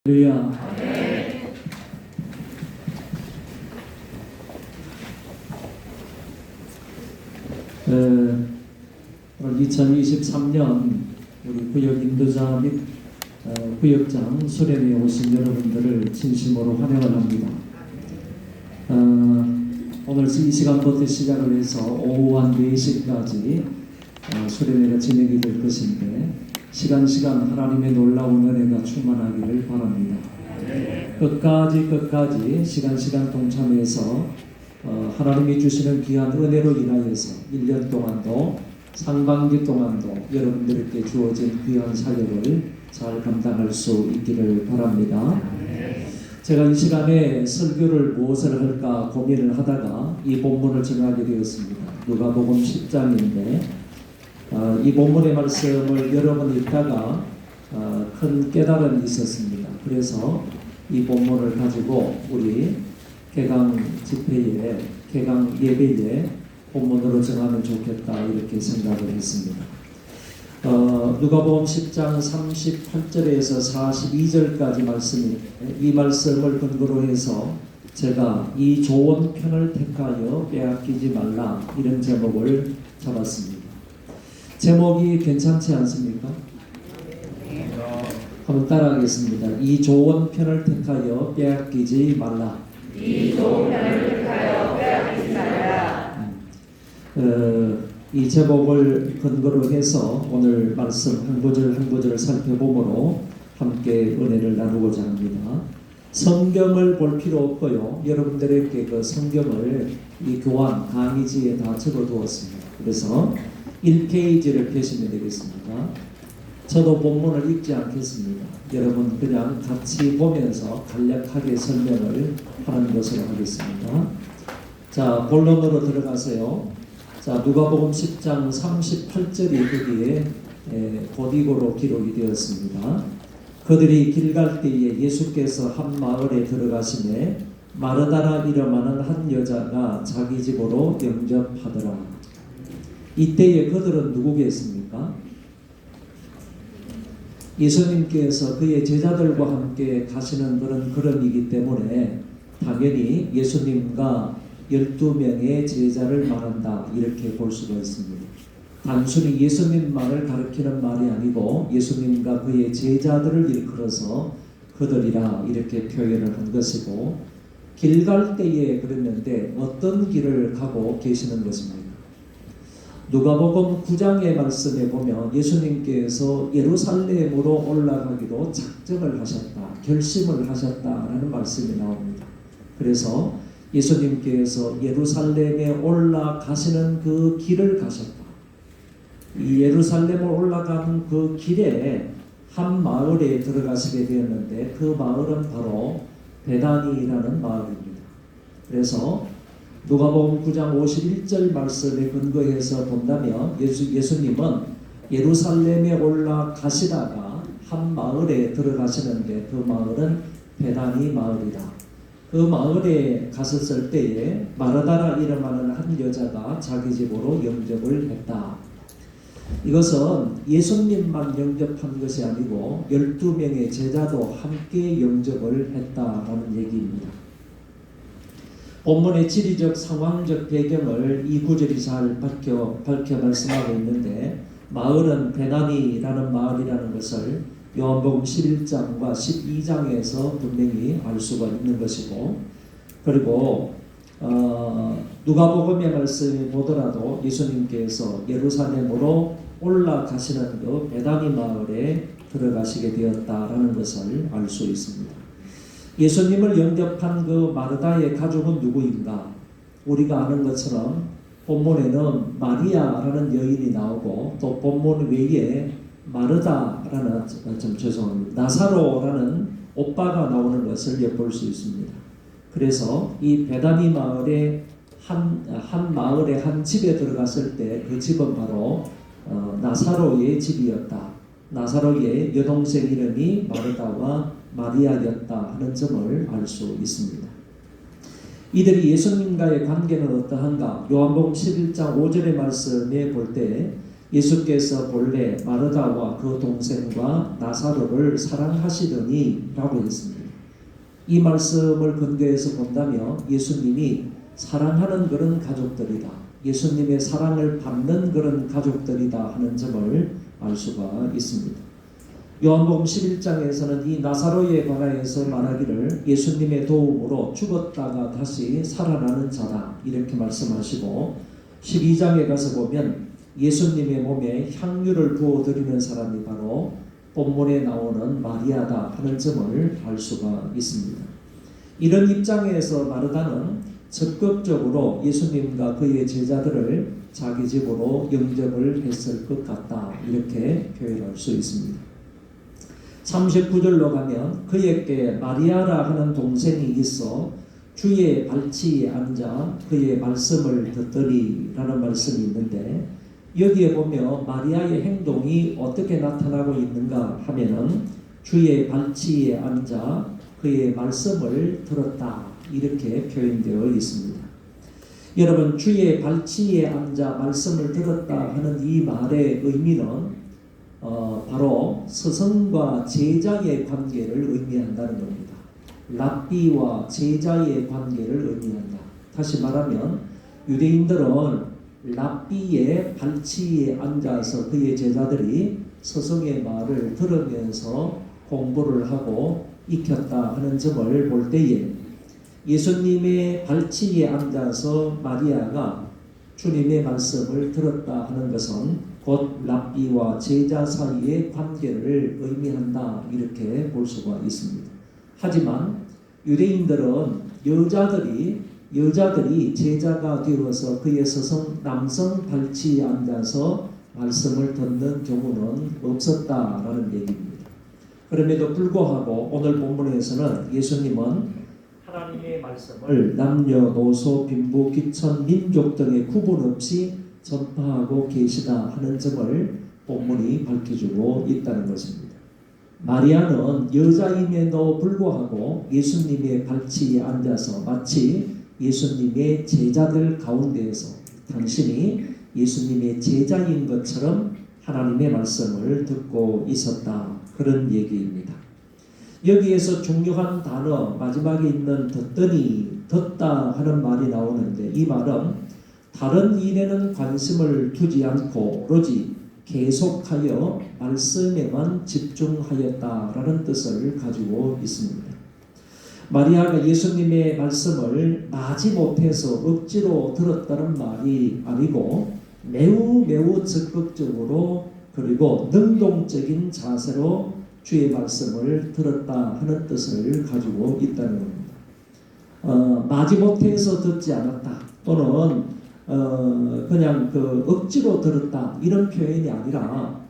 할렐루야. 오늘 2023년 우리 구역 인도자 및 구역장 수련회에 오신 여러분들을 진심으로 환영을 합니다. 오늘 이 시간부터 시작을 해서 오후 한 4시까지 수련회가 진행이 될 것인데 시간 하나님의 놀라운 은혜가 충만하기를 바랍니다. 끝까지 시간 동참해서 하나님이 주시는 귀한 은혜로 인하여서 1년 동안도 상반기 동안도 여러분들께 주어진 귀한 사역을 잘 감당할 수 있기를 바랍니다. 제가 이 시간에 설교를 무엇을 할까 고민을 하다가 이 본문을 정하게 되었습니다. 누가복음 10장인데 이 본문의 말씀을 여러 번 읽다가 큰 깨달음이 있었습니다. 그래서 이 본문을 가지고 우리 개강 집회에, 개강 예배에 본문으로 정하면 좋겠다 이렇게 생각을 했습니다. 누가복음 10장 38절에서 42절까지 말씀인데 이 말씀을 근거로 해서 제가 이 좋은 편을 택하여 빼앗기지 말라 이런 제목을 잡았습니다. 제목이 괜찮지 않습니까? 한번 따라하겠습니다. 이 좋은 편을 택하여 빼앗기지 말라. 이 좋은 편을 택하여 빼앗기지 말라. 이 제목을 근거로 해서 오늘 말씀 한 구절 살펴보므로 함께 은혜를 나누고자 합니다. 성경을 볼 필요 없고요. 여러분들에게 그 성경을 이 교환 강의지에 다 적어두었습니다. 그래서 1페이지를 펴시면 되겠습니다. 저도 본문을 읽지 않겠습니다. 여러분 그냥 같이 보면서 간략하게 설명을 하는 것으로 하겠습니다. 자, 본론으로 들어가세요. 자, 누가복음 10장 38절이 거기에 고디고로 기록이 되었습니다. 그들이 길 갈 때에 예수께서 한 마을에 들어가시매 마르다라 이름하는 한 여자가 자기 집으로 영접하더라. 이때에 그들은 누구겠습니까? 예수님께서 그의 제자들과 함께 가시는 그런 걸음이기 때문에 당연히 예수님과 12명의 제자를 말한다 이렇게 볼 수가 있습니다. 단순히 예수님만을 가리키는 말이 아니고 예수님과 그의 제자들을 일컬어서 그들이라 이렇게 표현을 한 것이고 길 갈 때에 그랬는데 어떤 길을 가고 계시는 것입니까? 누가복음 9장의 말씀에 보면 예수님께서 예루살렘으로 올라가기로 작정을 하셨다, 결심을 하셨다라는 말씀이 나옵니다. 그래서 예수님께서 예루살렘에 올라가시는 그 길을 가셨다. 이 예루살렘을 올라가는 그 길에 한 마을에 들어가시게 되었는데 그 마을은 바로 베다니라는 마을입니다. 그래서 누가복음 9장 51절 말씀에 근거해서 본다면 예수님은 예루살렘에 올라가시다가 한 마을에 들어가시는데 그 마을은 베다니 마을이다. 그 마을에 갔었을 때에 마르다라 이름하는 한 여자가 자기 집으로 영접을 했다. 이것은 예수님만 영접한 것이 아니고 12명의 제자도 함께 영접을 했다라는 얘기입니다. 본문의 지리적 상황적 배경을 이 구절이 잘 밝혀 말씀하고 있는데 마을은 베나니라는 마을이라는 것을 요한복음 11장과 12장에서 분명히 알 수가 있는 것이고 그리고 누가복음의 말씀을 보더라도 예수님께서 예루살렘으로 올라가시는 그 베다니 마을에 들어가시게 되었다라는 것을 알 수 있습니다. 예수님을 영접한 그 마르다의 가족은 누구인가? 우리가 아는 것처럼 본문에는 마리아라는 여인이 나오고 또 본문 외에 마르다라는 나사로라는 오빠가 나오는 것을 엿볼 수 있습니다. 그래서 이 베다니 마을의 한 마을의 한 집에 들어갔을 때 그 집은 바로 나사로의 집이었다. 나사로의 여동생 이름이 마르다와 마리아였다 하는 점을 알 수 있습니다. 이들이 예수님과의 관계는 어떠한가? 요한복음 11장 5절의 말씀에 볼 때 예수께서 본래 마르다와 그 동생과 나사로를 사랑하시더니 라고 했습니다. 이 말씀을 근거해서 본다면 예수님이 사랑하는 그런 가족들이다, 예수님의 사랑을 받는 그런 가족들이다 하는 점을 알 수가 있습니다. 요한복음 11장에서는 이 나사로에 관하여서 말하기를 예수님의 도움으로 죽었다가 다시 살아나는 자다 이렇게 말씀하시고, 12장에 가서 보면 예수님의 몸에 향유를 부어드리는 사람이 바로 본문에 나오는 마리아다 하는 점을 알 수가 있습니다. 이런 입장에서 마르다는 적극적으로 예수님과 그의 제자들을 자기 집으로 영접을 했을 것 같다 이렇게 표현할 수 있습니다. 39절로 가면 그에게 마리아라 하는 동생이 있어 주의 발치에 앉아 그의 말씀을 듣더니 라는 말씀이 있는데, 여기에 보면 마리아의 행동이 어떻게 나타나고 있는가 하면은 주의 발치에 앉아 그의 말씀을 들었다 이렇게 표현되어 있습니다. 여러분, 주의 발치에 앉아 말씀을 들었다 하는 이 말의 의미는 바로 스승과 제자의 관계를 의미한다는 겁니다. 랍비와 제자의 관계를 의미한다. 다시 말하면 유대인들은 랍비의 발치에 앉아서 그의 제자들이 스승의 말을 들으면서 공부를 하고 익혔다 하는 점을 볼 때에, 예수님의 발치에 앉아서 마리아가 주님의 말씀을 들었다 하는 것은 곧 랍비와 제자 사이의 관계를 의미한다 이렇게 볼 수가 있습니다. 하지만 유대인들은 여자들이 제자가 되어서 그의 스승 남성 발치에 앉아서 말씀을 듣는 경우는 없었다라는 얘기입니다. 그럼에도 불구하고 오늘 본문에서는 예수님은 하나님의 말씀을 남녀노소 빈부 귀천 민족 등의 구분 없이 전파하고 계시다 하는 점을 본문이 밝혀주고 있다는 것입니다. 마리아는 여자임에도 불구하고 예수님의 발치에 앉아서 마치 예수님의 제자들 가운데에서 당신이 예수님의 제자인 것처럼 하나님의 말씀을 듣고 있었다, 그런 얘기입니다. 여기에서 중요한 단어 마지막에 있는 듣더니, 듣다 하는 말이 나오는데, 이 말은 다른 일에는 관심을 두지 않고 오로지 계속하여 말씀에만 집중하였다라는 뜻을 가지고 있습니다. 마리아가 예수님의 말씀을 마지못해서 억지로 들었다는 말이 아니고 매우 적극적으로 그리고 능동적인 자세로 주의 말씀을 들었다 하는 뜻을 가지고 있다는 겁니다. 마지못해서 듣지 않았다 또는 그냥 억지로 들었다 이런 표현이 아니라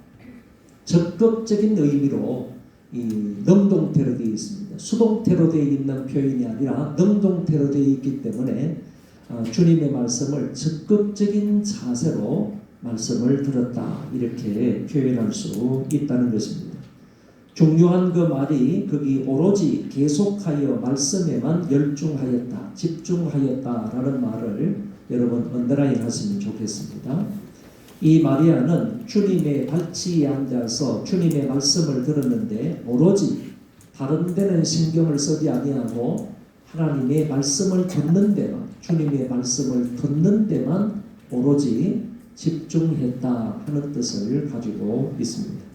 적극적인 의미로 이 능동태로 되어 있습니다. 수동태로 되어 있는 표현이 아니라 능동태로 되어 있기 때문에 주님의 말씀을 적극적인 자세로 말씀을 들었다 이렇게 표현할 수 있다는 것입니다. 중요한 그 말이 거기 오로지 계속하여 말씀에만 열중하였다, 집중하였다라는 말을 여러분 언더라인 하시면 좋겠습니다. 이 마리아는 주님의 발치에 앉아서 주님의 말씀을 들었는데 오로지 다른 데는 신경을 쓰지 아니하고 하나님의 말씀을 듣는 데만, 주님의 말씀을 듣는 데만 오로지 집중했다 하는 뜻을 가지고 있습니다.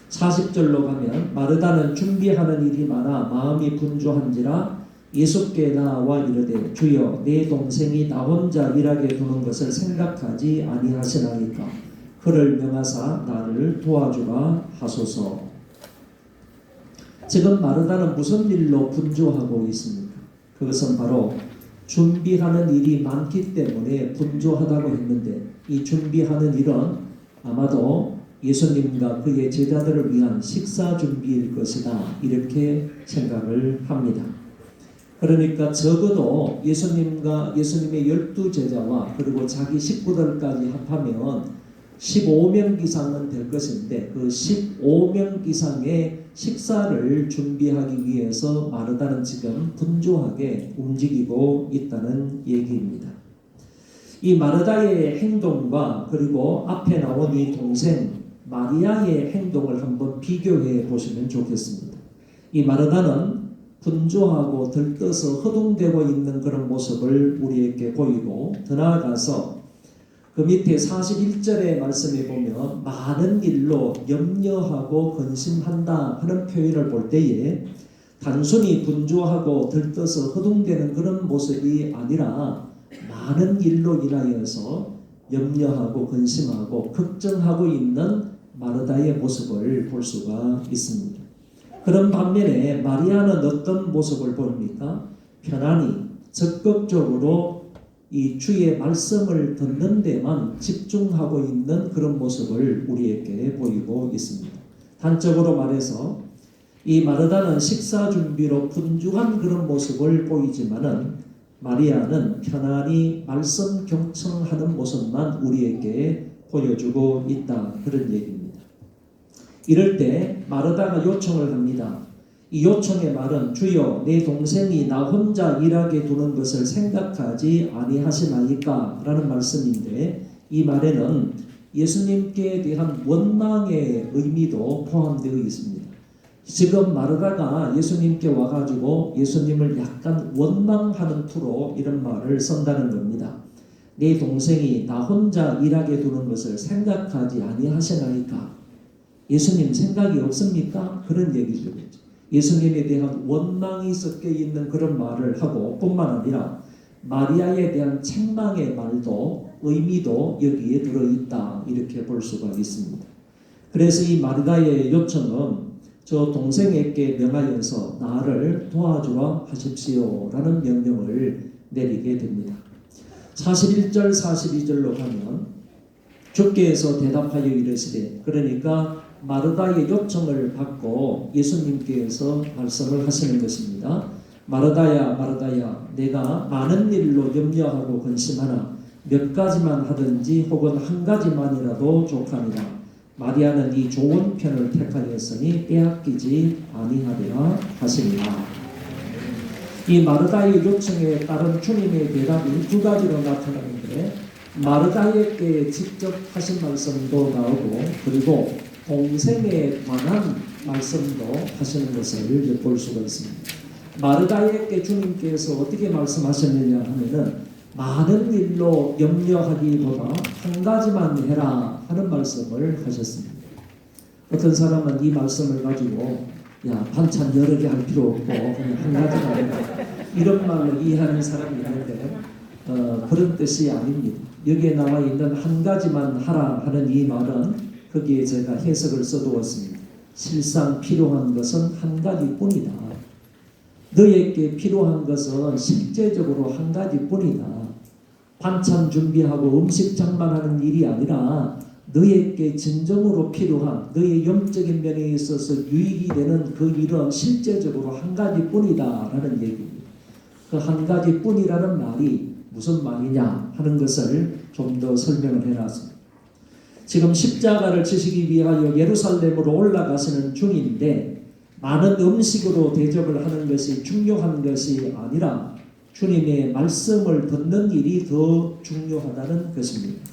40절로 가면 마르다는 준비하는 일이 많아 마음이 분주한지라 예수께 나와 이르되 주여 내 동생이 나 혼자 일하게 두는 것을 생각하지 아니하시나이까 그를 명하사 나를 도와주라 하소서. 지금 마르다는 무슨 일로 분주하고 있습니까? 그것은 바로 준비하는 일이 많기 때문에 분주하다고 했는데, 이 준비하는 일은 아마도 예수님과 그의 제자들을 위한 식사 준비일 것이다 이렇게 생각을 합니다. 그러니까 적어도 예수님의 12제자와 그리고 자기 식구들까지 합하면 15명 이상은 될 것인데, 그 15명 이상의 식사를 준비하기 위해서 마르다는 지금 분주하게 움직이고 있다는 얘기입니다. 이 마르다의 행동과 그리고 앞에 나온 이 동생 마리아의 행동을 한번 비교해 보시면 좋겠습니다. 이 마르다는 분주하고 들떠서 허둥대고 있는 그런 모습을 우리에게 보이고, 더 나아가서 그 밑에 41절의 말씀에 보면 많은 일로 염려하고 근심한다 하는 표현을 볼 때에 단순히 분주하고 들떠서 허둥대는 그런 모습이 아니라 많은 일로 인하여서 염려하고 근심하고 걱정하고 있는 마르다의 모습을 볼 수가 있습니다. 그런 반면에 마리아는 어떤 모습을 보입니까? 편안히 적극적으로 이 주의 말씀을 듣는 데만 집중하고 있는 그런 모습을 우리에게 보이고 있습니다. 단적으로 말해서 이 마르다는 식사 준비로 분주한 그런 모습을 보이지만은 마리아는 편안히 말씀 경청하는 모습만 우리에게 보여주고 있다, 그런 얘기입니다. 이럴 때 마르다가 요청을 합니다. 이 요청의 말은 주여 내 동생이 나 혼자 일하게 두는 것을 생각하지 아니하시나이까 라는 말씀인데, 이 말에는 예수님께 대한 원망의 의미도 포함되어 있습니다. 지금 마르다가 예수님께 와가지고 예수님을 약간 원망하는 투로 이런 말을 쓴다는 겁니다. 내 동생이 나 혼자 일하게 두는 것을 생각하지 아니하시나이까. 예수님 생각이 없습니까? 그런 얘기죠. 예수님에 대한 원망이 섞여 있는 그런 말을 하고, 뿐만 아니라 마리아에 대한 책망의 말도 의미도 여기에 들어있다, 이렇게 볼 수가 있습니다. 그래서 이 마리아의 요청은 저 동생에게 명하여서 나를 도와주라 하십시오 라는 명령을 내리게 됩니다. 41절 42절로 가면 주께서 대답하여 이르시되, 그러니까 마르다의 요청을 받고 예수님께서 말씀을 하시는 것입니다. 마르다야 마르다야, 내가 많은 일로 염려하고 근심하나 몇 가지만 하든지 혹은 한 가지만이라도 족합니다. 마리아는 이 좋은 편을 택하였으니 빼앗기지 아니하리라 하시니라. 이 마르다의 요청에 따른 주님의 대답이 두 가지로 나타나는데, 마르다에게 직접 하신 말씀도 나오고, 그리고 동생에 관한 말씀도 하시는 것을 엿볼 수가 있습니다. 마르다에게 주님께서 어떻게 말씀하셨느냐 하면은, 많은 일로 염려하기보다 한 가지만 해라 하는 말씀을 하셨습니다. 어떤 사람은 이 말씀을 가지고 야, 반찬 여러 개 할 필요 없고 그냥 한 가지만 해라, 이런 말로 이해하는 사람이 있는데 그런 뜻이 아닙니다. 여기에 나와 있는 한 가지만 하라 하는 이 말은 거기에 제가 해석을 써두었습니다. 실상 필요한 것은 한 가지뿐이다. 너에게 필요한 것은 실제적으로 한 가지뿐이다. 반찬 준비하고 음식 장만하는 일이 아니라 너에게 진정으로 필요한 너의 영적인 면에 있어서 유익이 되는 그 일은 실제적으로 한 가지뿐이다 라는 얘기입니다. 그 한 가지뿐이라는 말이 무슨 말이냐 하는 것을 좀 더 설명을 해놨습니다. 지금 십자가를 지시기 위하여 예루살렘으로 올라가시는 중인데, 많은 음식으로 대접을 하는 것이 중요한 것이 아니라 주님의 말씀을 듣는 일이 더 중요하다는 것입니다.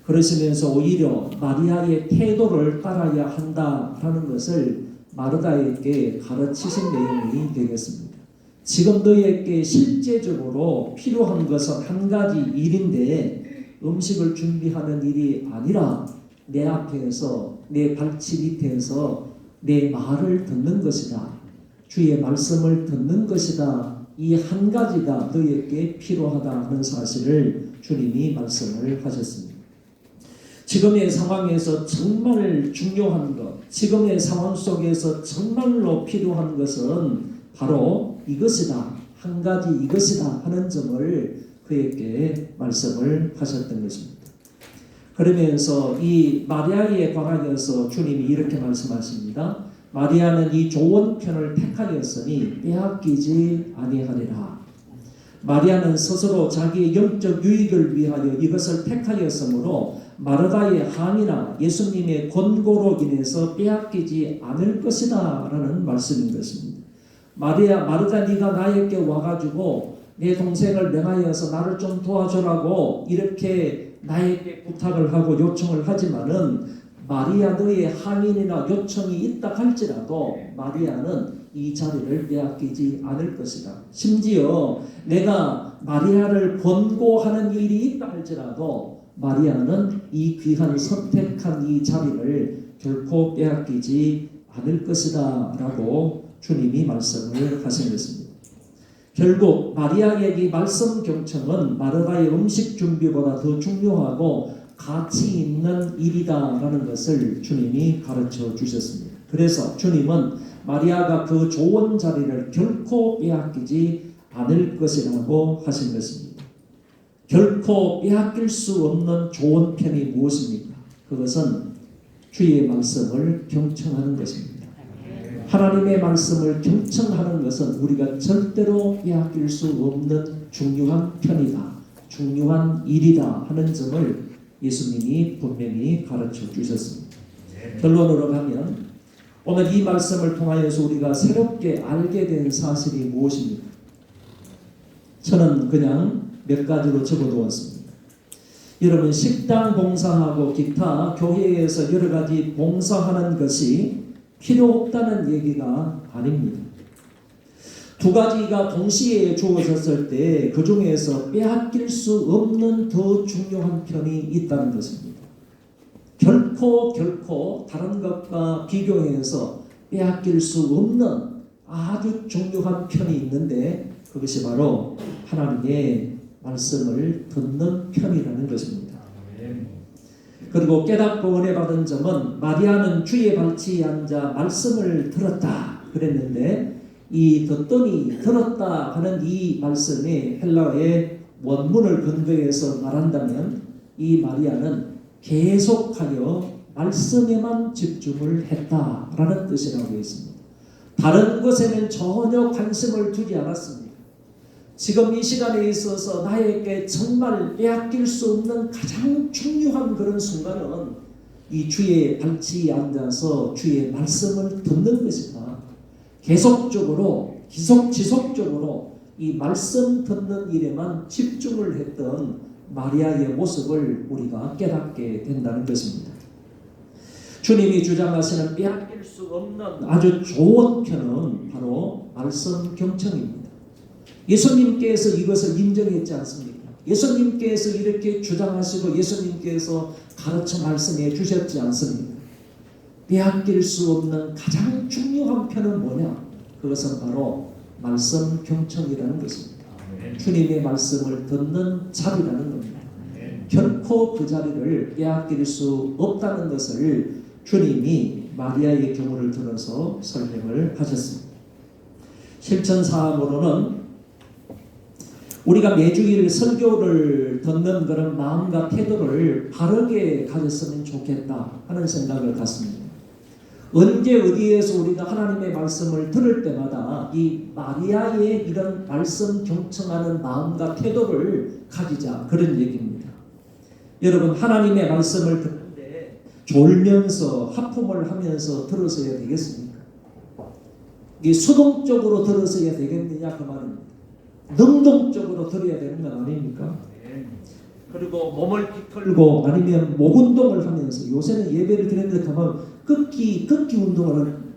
그러시면서 오히려 마리아의 태도를 따라야 한다라는 것을 마르다에게 가르치신 내용이 되겠습니다. 지금 너에게 실제적으로 필요한 것은 한 가지 일인데, 음식을 준비하는 일이 아니라 내 앞에서 내 발치 밑에서 내 말을 듣는 것이다. 주의 말씀을 듣는 것이다. 이 한 가지가 너에게 필요하다 하는 사실을 주님이 말씀을 하셨습니다. 지금의 상황에서 정말 중요한 것, 지금의 상황 속에서 정말로 필요한 것은 바로 이것이다. 한 가지 이것이다 하는 점을 그에게 말씀을 하셨던 것입니다. 그러면서 이 마리아에 관하여서 주님이 이렇게 말씀하십니다. 마리아는 이 좋은 편을 택하였으니 빼앗기지 아니하리라. 마리아는 스스로 자기의 영적 유익을 위하여 이것을 택하였으므로 마르다의 항의나 예수님의 권고로 인해서 빼앗기지 않을 것이다 라는 말씀인 것입니다. 마르다 네가 나에게 와가지고 내 동생을 명하여서 나를 좀 도와주라고 이렇게 나에게 부탁을 하고 요청을 하지만은 마리아 너의 항의나 요청이 있다 할지라도 마리아는 이 자리를 빼앗기지 않을 것이다. 심지어 내가 마리아를 권고하는 일이 있다 할지라도 마리아는 이 귀한 선택한 이 자리를 결코 빼앗기지 않을 것이다 라고 주님이 말씀을 하신 것입니다. 결국 마리아의 이 말씀 경청은 마르다의 음식 준비보다 더 중요하고 가치 있는 일이다라는 것을 주님이 가르쳐 주셨습니다. 그래서 주님은 마리아가 그 좋은 자리를 결코 빼앗기지 않을 것이라고 하신 것입니다. 결코 빼앗길 수 없는 좋은 편이 무엇입니까? 그것은 주의 말씀을 경청하는 것입니다. 하나님의 말씀을 경청하는 것은 우리가 절대로 빼앗길 수 없는 중요한 편이다. 중요한 일이다 하는 점을 예수님이 분명히 가르쳐 주셨습니다. 결론으로 가면 오늘 이 말씀을 통하여서 우리가 새롭게 알게 된 사실이 무엇입니까? 저는 그냥 몇 가지로 적어두었습니다. 여러분 식당 봉사하고 기타 교회에서 여러 가지 봉사하는 것이 필요 없다는 얘기가 아닙니다. 두 가지가 동시에 주어졌을 때 그 중에서 빼앗길 수 없는 더 중요한 편이 있다는 것입니다. 결코 다른 것과 비교해서 빼앗길 수 없는 아주 중요한 편이 있는데 그것이 바로 하나님의 말씀을 듣는 편이라는 것입니다. 그리고 깨닫고 은혜 받은 점은 마리아는 주의 발치에 앉아 말씀을 들었다 그랬는데 이 듣더니 들었다 하는 이 말씀이 헬라어의 원문을 근거해서 말한다면 이 마리아는 계속하여 말씀에만 집중을 했다라는 뜻이라고 했습니다. 다른 것에는 전혀 관심을 두지 않았습니다. 지금 이 시간에 있어서 나에게 정말 빼앗길 수 없는 가장 중요한 그런 순간은 이 주의 발치에 앉아서 주의 말씀을 듣는 것이다. 계속적으로 지속적으로 이 말씀 듣는 일에만 집중을 했던 마리아의 모습을 우리가 깨닫게 된다는 것입니다. 주님이 주장하시는 빼앗길 수 없는 아주 좋은 편은 바로 말씀 경청입니다. 예수님께서 이것을 인정했지 않습니까? 예수님께서 이렇게 주장하시고 예수님께서 가르쳐 말씀해 주셨지 않습니까? 빼앗길 수 없는 가장 중요한 편은 뭐냐? 그것은 바로 말씀 경청이라는 것입니다. 주님의 말씀을 듣는 자리라는 겁니다. 결코 그 자리를 빼앗길 수 없다는 것을 주님이 마리아의 경우를 들어서 설명을 하셨습니다. 실천 사항으로는 우리가 매주일 설교를 듣는 그런 마음과 태도를 바르게 가졌으면 좋겠다 하는 생각을 갖습니다. 언제 어디에서 우리가 하나님의 말씀을 들을 때마다 이 마리아의 이런 말씀 경청하는 마음과 태도를 가지자 그런 얘기입니다. 여러분 하나님의 말씀을 듣는데 졸면서 하품을 하면서 들어서야 되겠습니까? 이게 수동적으로 들어서야 되겠느냐 그 말입니다. 능동적으로 들어야 되는 건 아닙니까? 그리고 몸을 비틀고 아니면 목 운동을 하면서 요새는 예배를 드리는데 가면 꺾기 운동을 하는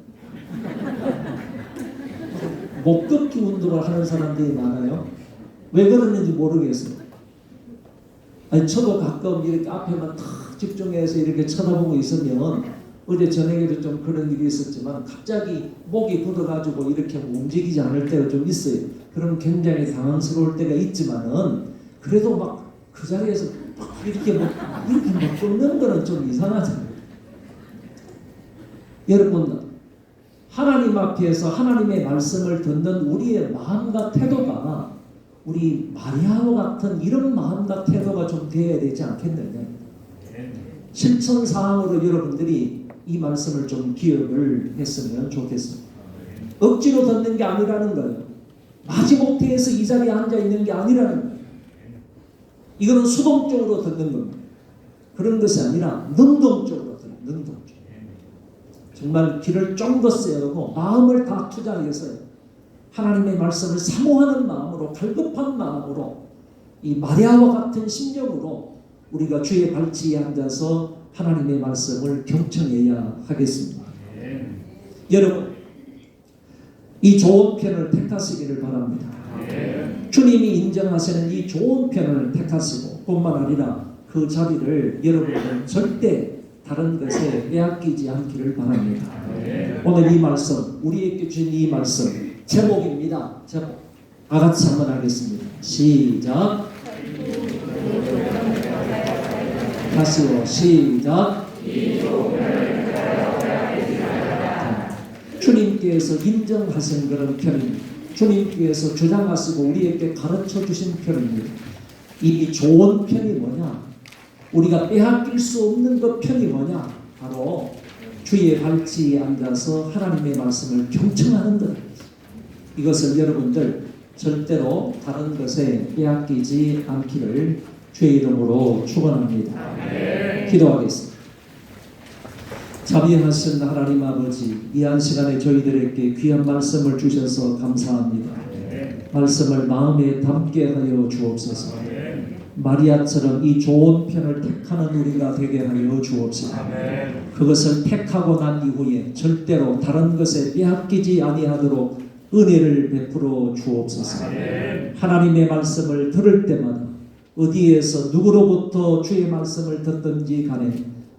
목 꺾기 운동을 하는 사람들이 많아요. 왜 그러는지 모르겠어요. 아니 저도 가끔 이렇게 앞에만 탁 집중해서 이렇게 쳐다보고 있으면 어제 저녁에도 좀 그런 일이 있었지만 갑자기 목이 굳어가지고 이렇게 움직이지 않을 때가 좀 있어요. 그럼 굉장히 당황스러울 때가 있지만은 그래도 막 그 자리에서 막 이렇게 막 꺾는 거는 좀 이상하잖아요. 여러분 하나님 앞에서 하나님의 말씀을 듣는 우리의 마음과 태도가 우리 마리아와 같은 이런 마음과 태도가 좀 되어야 되지 않겠느냐. 실천 사항으로 여러분들이 이 말씀을 좀 기억을 했으면 좋겠습니다. 억지로 듣는 게 아니라는 거예요. 마지못해서 이 자리에 앉아 있는 게 아니라는 거예요. 이거는 수동적으로 듣는 겁니다. 그런 것이 아니라 능동적으로 듣는 능동적으로. 정말 귀를 쫑긋 세우고 마음을 다 투자해서요. 하나님의 말씀을 사모하는 마음으로, 갈급한 마음으로, 이 마리아와 같은 심령으로 우리가 주의 발치에 앉아서 하나님의 말씀을 경청해야 하겠습니다. 여러분, 이 좋은 편을 택하시기를 바랍니다. 주님이 인정하시는 이 좋은 편을 택하시고 뿐만 아니라 그 자리를 여러분은 절대 다른 것에 빼앗기지 않기를 바랍니다. 오늘 이 말씀, 우리에게 주신 이 말씀 제목입니다. 제목 다 같이 한번 하겠습니다. 시작. 다시요. 시작. 주님께서 인정하신 그런 편입니다. 주님께서 주장하시고 우리에게 가르쳐 주신 편입니다. 이 좋은 편이 뭐냐? 우리가 빼앗길 수 없는 그 편이 뭐냐? 바로 주의 발치에 앉아서 하나님의 말씀을 경청하는 것. 이것을 여러분들 절대로 다른 것에 빼앗기지 않기를 주의 이름으로 축원합니다. 기도하겠습니다. 자비하신 하나님 아버지, 이 한 시간에 저희들에게 귀한 말씀을 주셔서 감사합니다. 말씀을 마음에 담게 하여 주옵소서. 마리아처럼 이 좋은 편을 택하는 우리가 되게 하여 주옵소서. 그것을 택하고 난 이후에 절대로 다른 것에 빼앗기지 아니하도록 은혜를 베풀어 주옵소서. 하나님의 말씀을 들을 때마다 어디에서 누구로부터 주의 말씀을 듣든지 간에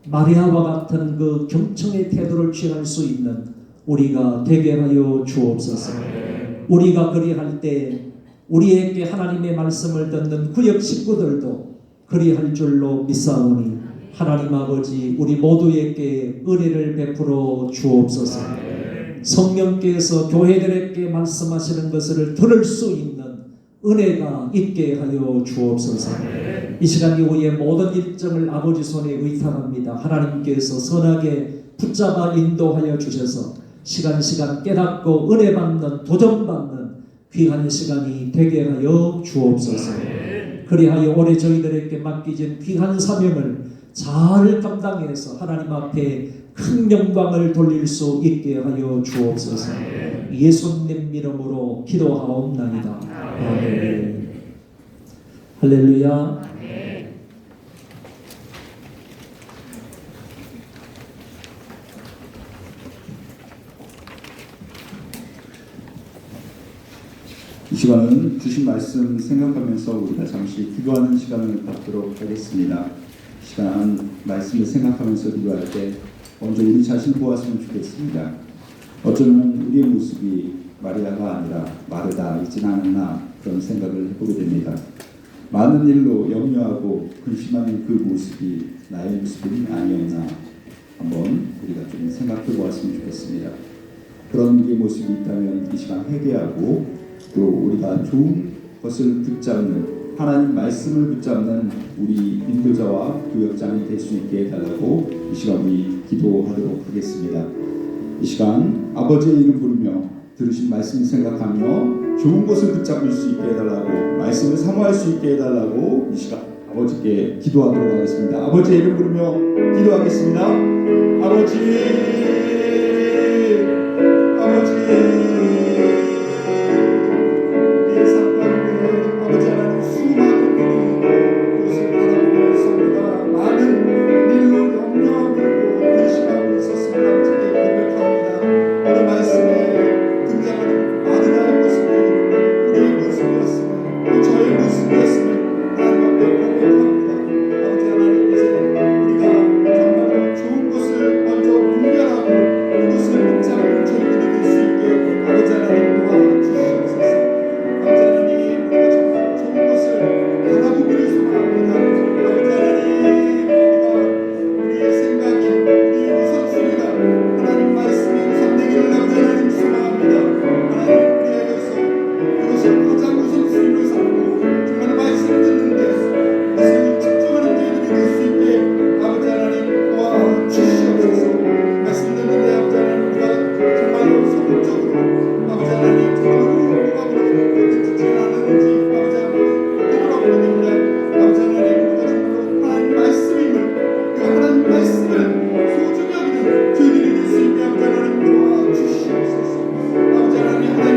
마리아와 같은 그 경청의 태도를 취할 수 있는 우리가 되게 하여 주옵소서. 우리가 그리할 때 우리에게 하나님의 말씀을 듣는 구역 식구들도 그리할 줄로 믿사오니 하나님 아버지, 우리 모두에게 은혜를 베풀어 주옵소서. 성령께서 교회들에게 말씀하시는 것을 들을 수 있는 은혜가 있게 하여 주옵소서. 이 시간 이후에 모든 일정을 아버지 손에 의탁합니다. 하나님께서 선하게 붙잡아 인도하여 주셔서 시간 깨닫고 은혜 받는, 도전 받는 귀한 시간이 되게 하여 주옵소서. 그리하여 올해 저희들에게 맡기진 귀한 사명을 잘 감당해서 하나님 앞에 큰 영광을 돌릴 수 있게 하여 주옵소서. 예수님 이름으로 기도하옵나이다. 아멘. 할렐루야. 이 시간은 주신 말씀 생각하면서 우리가 잠시 기도하는 시간을 갖도록 하겠습니다. 이 시간 말씀을 생각하면서 기도할 때 먼저 우리 자신을 보았으면 좋겠습니다. 어쩌면 우리의 모습이 마리아가 아니라 마르다 있진 않았나 그런 생각을 해보게 됩니다. 많은 일로 염려하고 근심하는 그 모습이 나의 모습이 아니었나 한번 우리가 좀 생각해 보았으면 좋겠습니다. 그런 우리의 모습이 있다면 이 시간 회개하고 또 우리가 좋은 것을 붙잡는 하나님 말씀을 붙잡는 우리 인도자와 교역장이 될 수 있게 해달라고 이 시간 우리 기도하도록 하겠습니다. 이 시간 아버지의 이름 부르며 들으신 말씀 생각하며 좋은 것을 붙잡을 수 있게 해달라고, 말씀을 사모할 수 있게 해달라고 이 시간 아버지께 기도하도록 하겠습니다. 아버지의 이름 부르며 기도하겠습니다. 아버지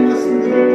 말씀을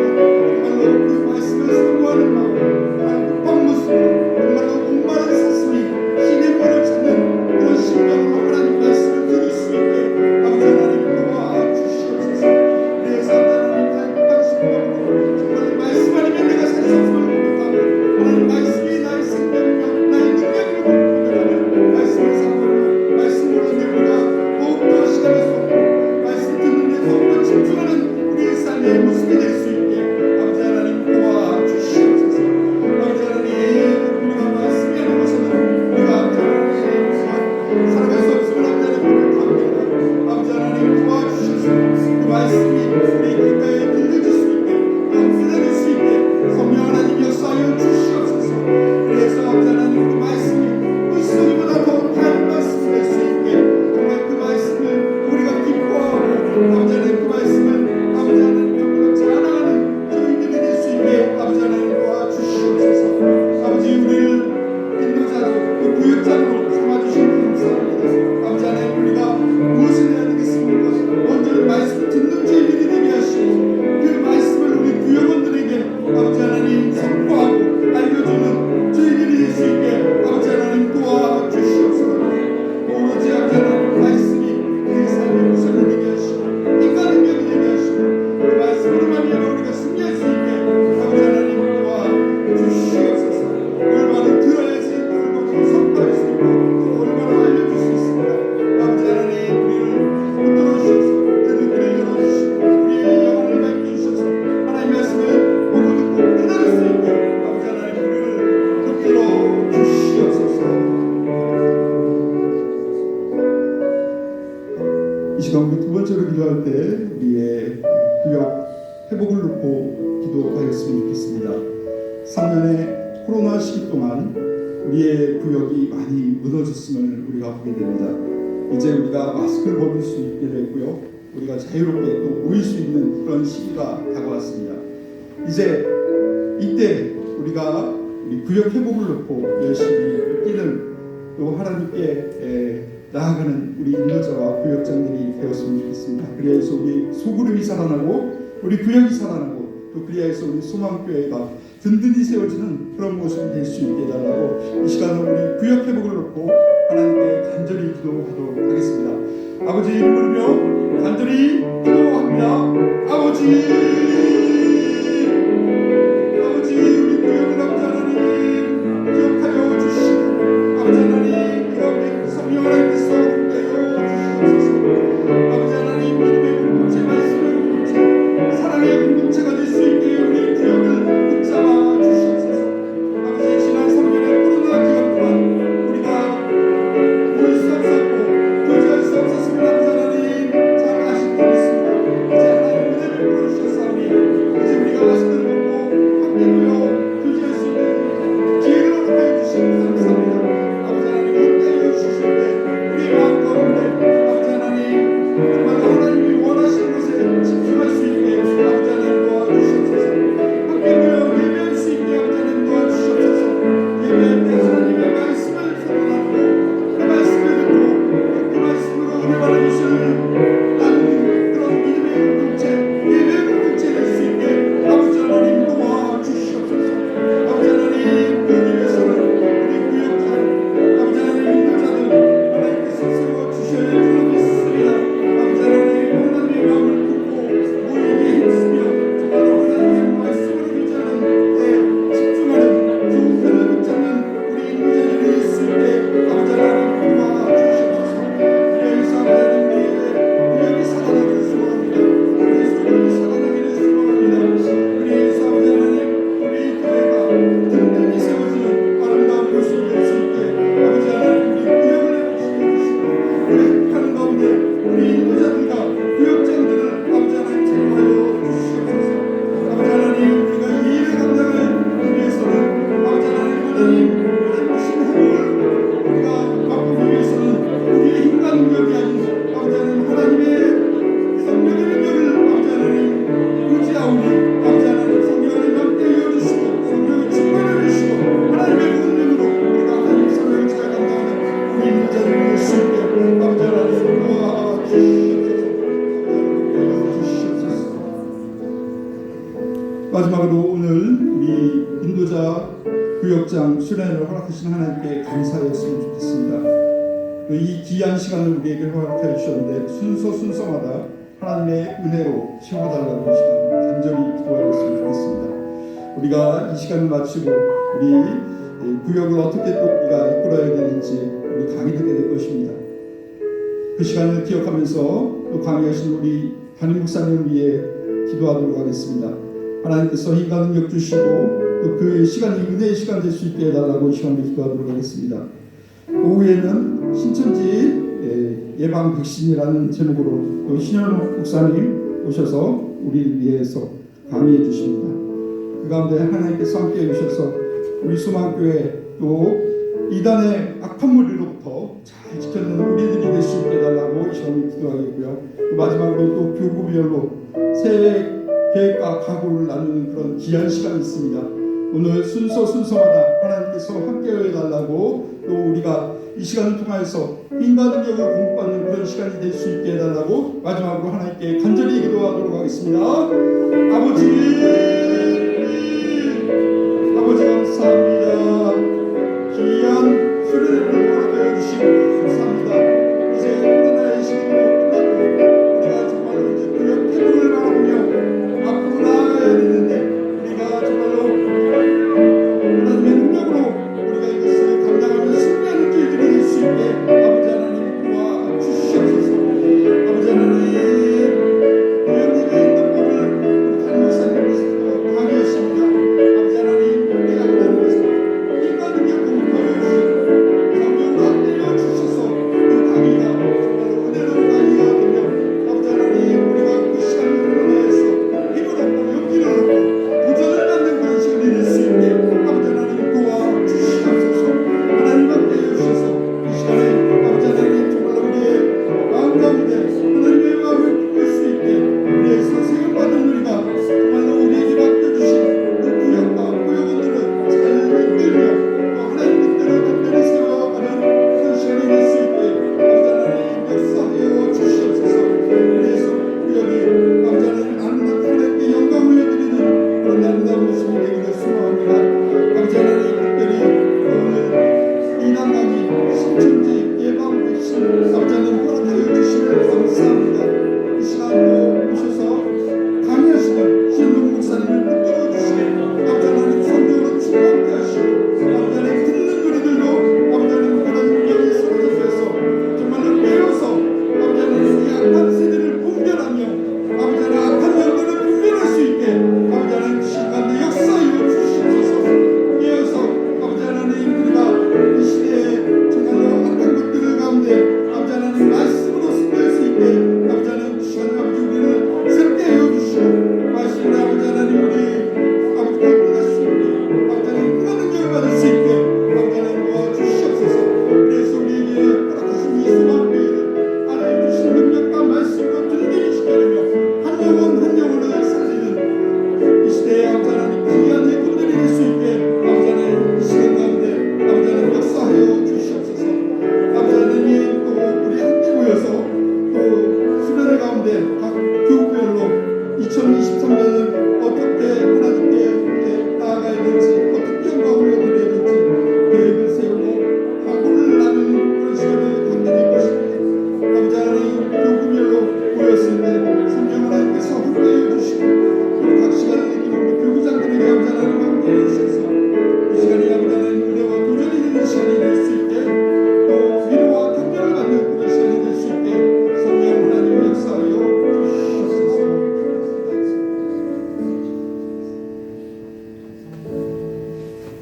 기도하였으면 좋겠습니다. 3년의 코로나 시기 동안 우리의 구역이 많이 무너졌음을 우리가 보게 됩니다. 이제 우리가 마스크를 벗을 수 있게 됐고요. 우리가 자유롭게 또 모일 수 있는 그런 시기가 다가왔습니다. 이제 이때 우리가 우리 구역 회복을 놓고 열심히 뛰는 또 하나님께 나아가는 우리 인도자와 구역장들이 되었으면 좋겠습니다. 그리하여서 우리 소그룹이 살아나고 우리 구역이 살아나고 또 그리하여서 우리 소망교회가 든든히 세워지는 그런 모습이 될 수 있게 해달라고 이 시간은 우리 구역 회복을 놓고 하나님께 간절히 기도하도록 하겠습니다. 아버지 이름 부르며 간절히 기도합니다. 아버지 우리 구역을 아버지 하나님 기억하여 주시고 아버지 하나님 그 가운데 성령 하나님께서 함께하여 주시옵소서. 아버지 하나님 믿음의 공동체 말씀의 공동체 사랑의 공동체가 될 수 있게 우리 구역을 붙잡아 주시옵소서. 아버지 지난 3년의 코로나 기간 동안 우리가 모일 수 없었고 교제할 수 없었으면 아버지 하나님 잘 아시고 있습니다. 이제 하나님 은혜를 부어주셨사오니 이제 우리가 마스크를 벗고 함께 모여 교제할 수 있는 기회를 허락하여 주시니 감사합니다. 아버지 하나님 함께하여 주실 때 우리의 마음 가운데 아버지 하나님 정말로 하나님이 원하시는 것에 집중할 수 있게 아버지 하나님 도와주시옵소서. 함께 모여 예배할 수 있게 아버지 하나님 도와주시옵소서. 예배할 때 하나님의 말씀을 선언하고 그 말씀을 듣고 그 말씀으로 은혜 받은 것을 나누는 그런 믿음의 공동체 예배의 공동체 될 수 있게 아버지 하나님 도와주시옵소서. 아버지 하나님 그 위해서는 우리 구역장 아버지 하나님 인도자들 하나님께서 세워주셔야 줄 믿습니다. 아버지 하나님 하나님의 마음을 품고 모이게 힘쓰며 정말로 하나님의 말씀으로 교제하는 데 집중하는 좋은 편을 붙잡는 우리 인도자들이 될 수 있게 아버지 하나님 도와주시옵소서. 그래서 하나님 우리의 구역이 살아나기를 소원합니다. 우리의 소원이 살아나기를 소원합니다. 그래서 아버지 하나님 우리 교회가 든든히 세워지는 아름다운 모습이 될 수 있게 아버지 하나님 우리 구역을 회복시켜주시고 회복하는 가운데 우리 인도자들과 구역장들을 아버지 하나님 제공하여 주시옵소서. 아버지 하나님 우리가 이 일을 감당을 위해서는 아버지 하나님 주신 행복을 우리가 맛보기 위해서는 우리의 힘과 능력이 아닌 아버지 하나님 하나님의 성령의 능력을 아버지 하나님 의지하오니 아버지 하나님 성령을 함께하여 주시고 성령을 충만해 주시고 하나님의 권능으로 우리가 하나님 성령을 잘 감당하는 우리 인도자들이 될 수 있게 아버지 하나님 도와주시옵소서. 마지막으로 오늘 우리 인도자 구역장 수련회를 허락하신 하나님께 감사했으면 좋겠습니다. 또 이 귀한 시간을 우리에게 허락해 주셨는데 순서마다 하나님의 은혜로 채워달라고 이 시간 간절히 기도하였으면 좋겠습니다. 우리가 이 시간을 마치고 우리 구역을 어떻게 또 우리가 이끌어야 되는지 우리 강의 듣게 될 것입니다. 그 시간을 기억하면서 또 강의하신 우리 담임 목사님을 위해 기도하도록 하겠습니다. 하나님께서 힘과 능력 주시고 또 그 시간이 은혜의 시간 될 수 있게 해달라고 이 시간에 기도하도록 하겠습니다. 오후에는 신천지 예방 백신이라는 제목으로 또 신현욱 목사님 오셔서 우리를 위해서 강의해 주십니다. 그 가운데 하나님께서 함께 해주셔서 우리 소망교회 또 이단의 악한 무리로부터 잘 지켜내는 우리들이 될 수 있게 해달라고 이 시간에 기도하겠고요. 또 마지막으로 또 교구별로 새해 계획과 각오를 나누는 그런 귀한 시간이 있습니다. 오늘 순서마다 하나님께서 함께 해달라고 또 우리가 이 시간을 통해서 힘과 능력을 공부받는 그런 시간이 될 수 있게 해달라고 마지막으로 하나님께 간절히 기도하도록 하겠습니다. 아버지 감사합니다. 귀한 수련회를 허락하여 주시고 감사합니다. 이제 코로나의 시기도 끝나고 우리가 정말로 이제 구역 회복을 바라보며 앞으로 나아가야 되는데 우리가 정말로 하나님의 능력으로 우리가 이것을 감당하며 승리하는 길들이 될 수 있게 아버지 하나님 도와주시옵소서. 아버지 하나님 구역예배 인도법을 우리 담임 목사님께서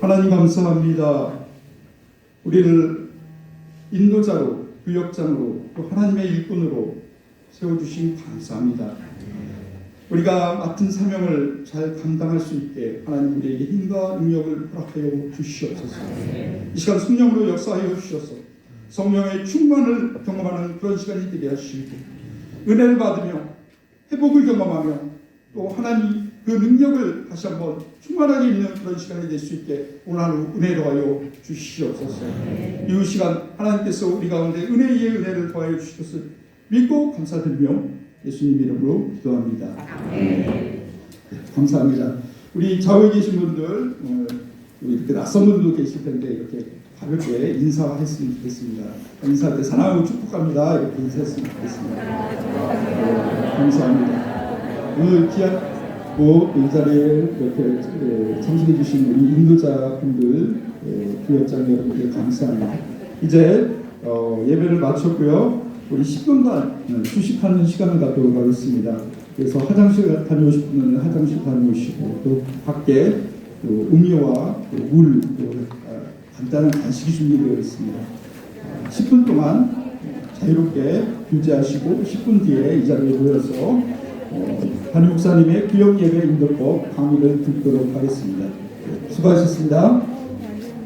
하나님 감사합니다. 우리를 인도자로, 교역장으로, 또 하나님의 일꾼으로 세워주신 감사합니다. 우리가 맡은 사명을 잘 감당할 수 있게 하나님 우리에게 힘과 능력을 허락하여 주시옵소서. 이 시간 성령으로 역사하여 주셔서 성령의 충만을 경험하는 그런 시간이 되게 하시고 은혜를 받으며 회복을 경험하며 또 하나님 그 능력을 다시 한번 충만하게 있는 그런 시간이 될 수 있게 오늘 하루 은혜로 하여 주시옵소서. 이 시간 하나님께서 우리 가운데 은혜 위에 은혜를 더하여 주실 것을 믿고 감사드리며 예수님 이름으로 기도합니다. 네, 감사합니다. 우리 좌우에 계신 분들 이렇게 낯선 분도 계실 텐데 이렇게 가볍게 인사했으면 좋겠습니다. 인사할 때 사랑하고 축복합니다. 이렇게 인사했으면 좋겠습니다. 감사합니다. 오늘 귀한 이 자리에 이렇게 참석해 주신 우리 인도자분들 교역장 여러분께 감사합니다. 이제 예배를 마쳤고요. 우리 10분간 휴식하는 시간을 갖도록 하겠습니다. 그래서 화장실 다녀오실 분은 화장실 다녀오시고 또 밖에 또 음료와 또 물, 또 간단한 간식이 준비되어 있습니다. 10분 동안 자유롭게 교제하시고 10분 뒤에 이 자리에 모여서 담임 목사님의 구역 예배 인도법 강의를 듣도록 하겠습니다. 수고하셨습니다.